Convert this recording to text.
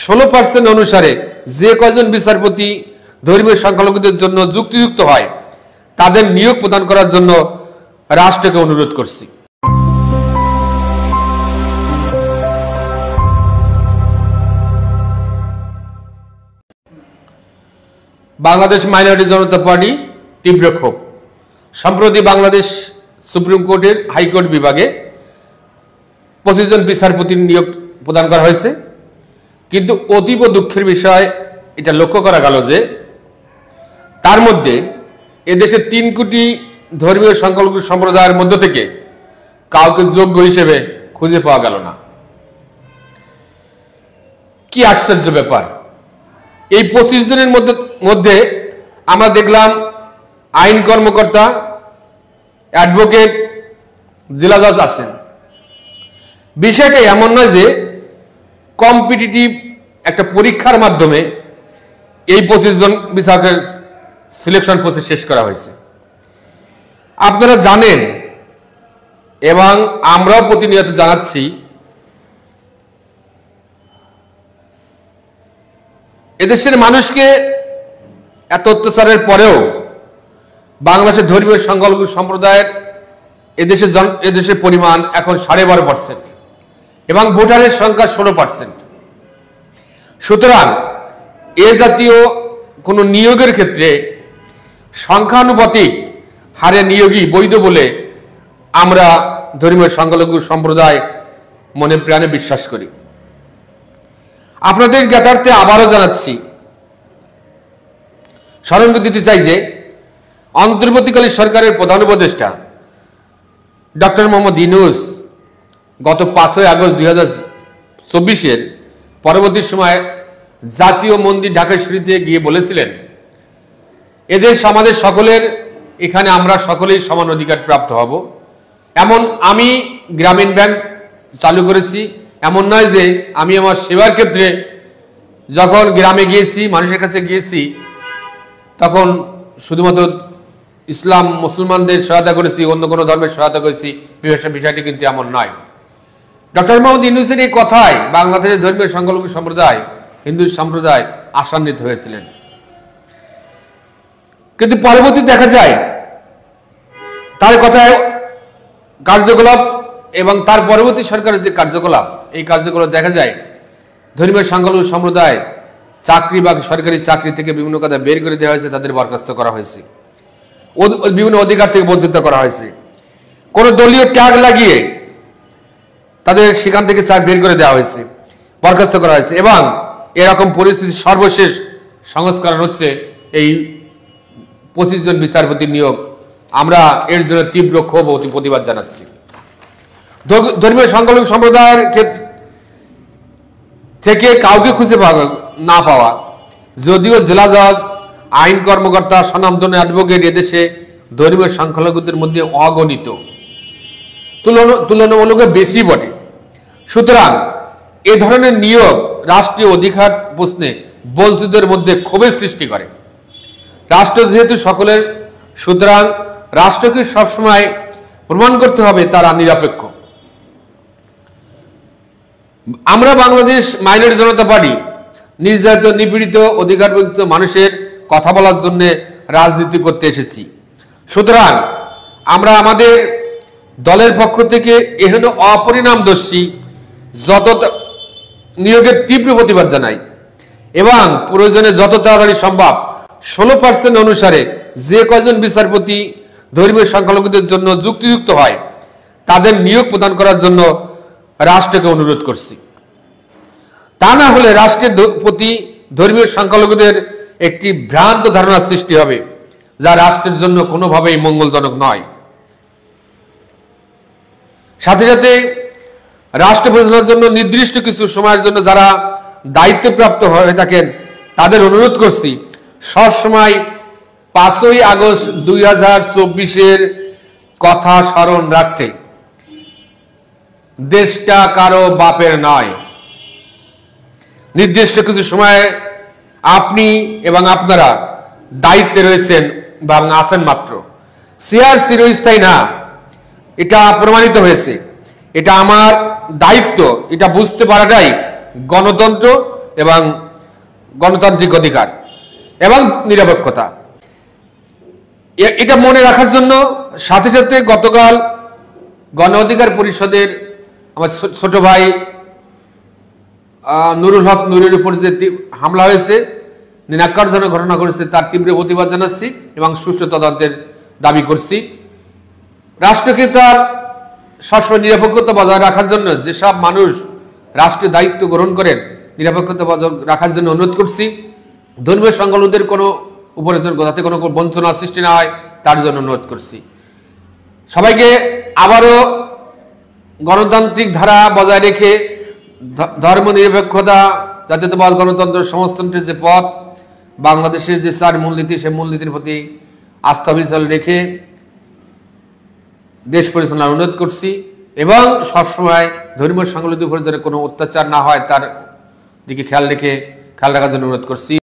16% অনুসারে যে কয়জন বিচারপতি ধর্মীয় সংখ্যালঘুদের জন্য যুক্তিযুক্ত হয় তাদের নিয়োগ প্রদান করার জন্য রাষ্ট্রকে অনুরোধ করছি। বাংলাদেশ মাইনরিটি জনতা পার্টি তীব্র ক্ষোভ। সম্প্রতি বাংলাদেশ সুপ্রিম কোর্টের হাইকোর্ট বিভাগে 25 জন বিচারপতির নিয়োগ প্রদান করা হয়েছে, কিন্তু অতীব দুঃখের বিষয় এটা লক্ষ্য করা গেল যে তার মধ্যে এদেশের 3 কোটি ধর্মীয় সংখ্যালঘু সম্প্রদায়ের মধ্য থেকে কাউকে যোগ্য হিসেবে খুঁজে পাওয়া গেল না। কি আশ্চর্য ব্যাপার! এই 25 জনের মধ্যে আমরা দেখলাম আইন কর্মকর্তা, অ্যাডভোকেট, জেলা জজ আছেন। বিষয়টা এমন নয় যে কম্পিটিটিভ একটা পরীক্ষার মাধ্যমে এই 25 জন বিচারকের সিলেকশন প্রসেস শেষ করা হয়েছে। আপনারা জানেন এবং আমরাও প্রতিনিয়ত জানাচ্ছি, এদেশের মানুষকে এত অত্যাচারের পরেও বাংলাদেশের ধর্মীয় সংখ্যালঘু সম্প্রদায়ের এদেশের পরিমাণ এখন 12.5% এবং ভোটারের সংখ্যা 16%। সুতরাং এ জাতীয় কোনো নিয়োগের ক্ষেত্রে সংখ্যানুপাতিক হারে নিয়োগই বৈধ বলে আমরা ধর্মীয় সংখ্যালঘু সম্প্রদায় মনে প্রাণে বিশ্বাস করি। আপনাদের জ্ঞাতার্থে আবারও জানাচ্ছি, স্মরণ দিতে চাই যে অন্তর্বর্তীকালীন সরকারের প্রধান উপদেষ্টা ডক্টর মোহাম্মদ ইউনূস গত 5 আগস্ট 2024 পরবর্তী সময় জাতীয় মন্দির ঢাকা শরীফে গিয়ে বলেছিলেন, এদেশ আমাদের সকলের, এখানে আমরা সকলেই সমান অধিকার প্রাপ্ত হব। এমন আমি গ্রামীণ ব্যাংক চালু করেছি, এমন নয় যে আমি আমার সেবার ক্ষেত্রে যখন গ্রামে গিয়েছি, মানুষের কাছে গিয়েছি, তখন শুধুমাত্র ইসলাম মুসলমানদের সহায়তা করেছি, অন্য কোনো ধর্মের সহায়তা করেছি, বিষয়টি কিন্তু এমন নয়। ডক্টর মোহাম্মদ ইউনূসের এই কথায় বাংলাদেশের ধর্মীয় সংখ্যালঘু সম্প্রদায়, হিন্দু সম্প্রদায় আশান্বিত হয়েছিলেন। কিন্তু পরবর্তী দেখা যায় তার কথায় কার্যকলাপ এবং তার পরবর্তী সরকারের যে কার্যকলাপ, এই কার্যকলাপ দেখা যায় ধর্মীয় সংখ্যালঘু সম্প্রদায় চাকরি বা সরকারি চাকরি থেকে বিভিন্ন কথা বের করে দেওয়া হয়েছে, তাদের বরখাস্ত করা হয়েছে, বিভিন্ন অধিকার থেকে বঞ্চিত করা হয়েছে, কোন দলীয় ট্যাগ লাগিয়ে তাদের সেখান থেকে বের করে দেওয়া হয়েছে, বরখাস্ত করা হয়েছে। এবং এরকম পরিস্থিতির সর্বশেষ সংস্করণ হচ্ছে এই 25 জন বিচারপতির নিয়োগ। আমরা এর জন্য তীব্র ক্ষোভ ও প্রতিবাদ জানাচ্ছি। ধর্মীয় সংখ্যালঘু সম্প্রদায়ের থেকে কাউকে খুঁজে না পাওয়া, যদিও জেলা জজ, আইন কর্মকর্তা, স্বনামধন্য অ্যাডভোকেট এদেশে ধর্মীয় সংখ্যালঘুদের মধ্যে অগণিত, তুলনামূলক বেশি বটে। সুতরাং এ ধরনের নিয়োগ রাষ্ট্রীয় অধিকার প্রশ্নে বঞ্চিতদের মধ্যে ক্ষোভের সৃষ্টি করে। রাষ্ট্র যেহেতু সকলের, সুতরাং রাষ্ট্রকে সবসময় প্রমাণ করতে হবে তারা নিরপেক্ষ। আমরা বাংলাদেশ মাইনরিটি জনতা পার্টি নির্যাতিত, নিপীড়িত, অধিকারবঞ্চিত মানুষের কথা বলার জন্য রাজনীতি করতে এসেছি। সুতরাং আমরা আমাদের দলের পক্ষ থেকে এহেন অপরিণামদর্শী যত নিয়োগের তীব্র প্রতিবাদ জানাই এবং প্রয়োজনে যত তাড়াতাড়ি সম্ভব 16% অনুসারে যে কয়জন বিচারপতি ধর্মীয় সংখ্যালঘুদের জন্য যুক্তিযুক্ত হয় তাদের নিয়োগ প্রদান করার জন্য রাষ্ট্রকে অনুরোধ করছি। তা না হলে রাষ্ট্রের প্রতি ধর্মীয় সংখ্যালঘুদের একটি ভ্রান্ত ধারণা সৃষ্টি হবে, যা রাষ্ট্রের জন্য কোনোভাবেই মঙ্গলজনক নয়। সাথে সাথে রাষ্ট্র পরিচালনার জন্য নির্দিষ্ট কিছু সময়ের জন্য যারা দায়িত্বপ্রাপ্ত হয়ে থাকেন তাদের অনুরোধ করছি, সবসময় 5 আগস্ট 2024 কথা স্মরণ রাখতে। দেশটা কারো বাপের নয়। নির্দিষ্ট কিছু সময়ে আপনি এবং আপনারা দায়িত্বে রয়েছেন এবং আছেন মাত্র। চেয়ার চিরস্থায়ী না, এটা প্রমাণিত হয়েছে। এটা আমার দায়িত্ব, এটা বুঝতে পারাটাই গণতন্ত্র এবং গণতান্ত্রিক অধিকার এবং নিরপেক্ষতা। এটা মনে রাখার জন্য সাথে সাথে গতকাল গণ অধিকার পরিষদের আমার ছোট ভাই নুরুল হক নুরের উপর যে হামলা হয়েছে, নিরাকারজনক ঘটনা ঘটেছে, তার তীব্র প্রতিবাদ জানাচ্ছি এবং সুষ্ঠু তদন্তের দাবি করছি। রাষ্ট্রকে তার সবসময় নিরপেক্ষতা বজায় রাখার জন্য যেসব মানুষ রাষ্ট্রীয় দায়িত্ব গ্রহণ করেন, নিরপেক্ষতা বজায় রাখার জন্য অনুরোধ করছি। ধর্মীয় সংখ্যালঘুদের কোনো উপরে যাতে কোনো বঞ্চনা সৃষ্টি না হয় তার জন্য অনুরোধ করছি। সবাইকে আবারও গণতান্ত্রিক ধারা বজায় রেখে ধর্ম নিরপেক্ষতা, জাতীয়তাবাদ, গণতন্ত্র, সমাজতন্ত্রের যে পথ, বাংলাদেশের যে 4 মূলনীতি, সেই মূলনীতির প্রতি আস্থা বিচল রেখে দেশ পরিচালনার অনুরোধ করছি এবং সবসময় ধর্মীয় সংখ্যালঘুদের উপরে যেন কোনো অত্যাচার না হয় তার দিকে খেয়াল রাখার জন্য অনুরোধ করছি।